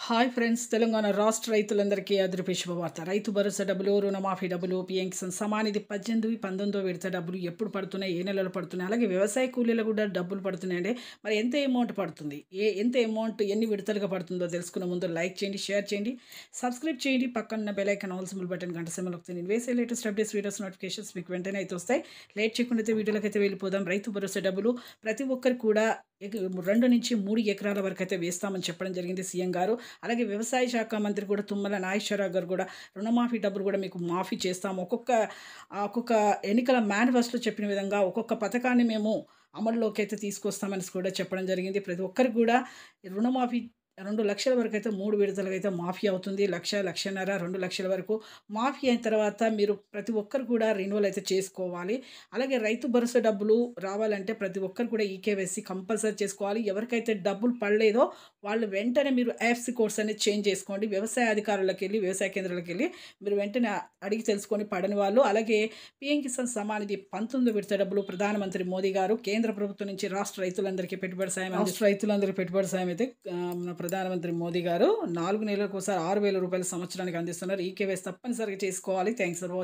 Hi friends, Telangana రాష్ట్ర రైతులందరికీ అదృపే శుభవార్త. రైతు భరోసా డబ్బులు, రుణమాఫీ డబ్బులు, పీఎం కిసాన్ సమానిధి 18, 19 విడత డబ్బులు ఎప్పుడు పడుతున్నాయి, ఏ నెలలో పడుతున్నాయి, అలాగే వ్యవసాయ కూలీలకు కూడా డబ్బులు పడుతున్నాయండి. మరి ఎంత అమౌంట్ పడుతుంది, ఎంత అమౌంట్ ఎన్ని విడతలుగా పడుతుందో తెలుసుకునే ముందు లైక్ చేయండి, షేర్ చేయండి, సబ్స్క్రైబ్ చేయండి. పక్కన bell icon all symbol button గంట సింబల్ వస్తుంది. నేను వేసే లేటెస్ట్ అప్డేట్స్, వీడియోస్, నోటిఫికేషన్స్ మీకు వెంటనే అయితే వస్తాయి. లేట్ చేయకుండా అయితే వీడియోలోకి అయితే వెళ్ళిపోదాం. రైతు భరోసా డబ్బులు ప్రతి ఒక్కరికి కూడా 2 నుంచి 3 ఎకరాల వరకు అయితే వేస్తామని చెప్పడం జరిగింది సీఎం గారు. అలాగే వ్యవసాయ శాఖ మంత్రి కూడా తుమ్మల నాగేశ్వరరావు గారు కూడా రుణమాఫీ డబ్బులు కూడా మీకు మాఫీ చేస్తాము. ఒక్కొక్క ఎన్నికల మేనిఫెస్టోలో చెప్పిన విధంగా ఒక్కొక్క పథకాన్ని మేము అమల్లోకి అయితే తీసుకొస్తామని కూడా చెప్పడం జరిగింది. ప్రతి ఒక్కరికి కూడా రుణమాఫీ 2 లక్షల వరకు అయితే 3 విడతలుగా అయితే మాఫీ అవుతుంది. 1,00,000, 1,50,000, 2 లక్షల వరకు మాఫీ అయిన తర్వాత మీరు ప్రతి ఒక్కరు కూడా రెన్యువల్ అయితే చేసుకోవాలి. అలాగే రైతు భరోసా డబ్బులు రావాలంటే ప్రతి ఒక్కరు కూడా ఈకేవైసీ కంపల్సరీ చేసుకోవాలి. ఎవరికైతే డబ్బులు పడలేదో వాళ్ళు వెంటనే మీరు ఐఎఫ్ఎస్సి కోడ్స్ అనేది చేంజ్ చేసుకోండి. వ్యవసాయ అధికారులకు వెళ్ళి, వ్యవసాయ కేంద్రాలకు వెళ్ళి మీరు వెంటనే అడిగి తెలుసుకొని పడని వాళ్ళు. అలాగే పీఎం కిసాన్ సమానిధి 19 విడత డబ్బులు ప్రధానమంత్రి మోదీ గారు కేంద్ర ప్రభుత్వం నుంచి రాష్ట్ర రైతులందరికీ పెట్టుబడి సాయం, అయితే ప్రధానమంత్రి మోదీ గారు 4 నెలలకు ఒకసారి 6,000 రూపాయల సంవత్సరానికి అందిస్తున్నారు. ఈకేవైసీ తప్పనిసరిగా చేసుకోవాలి. Thanks for watching.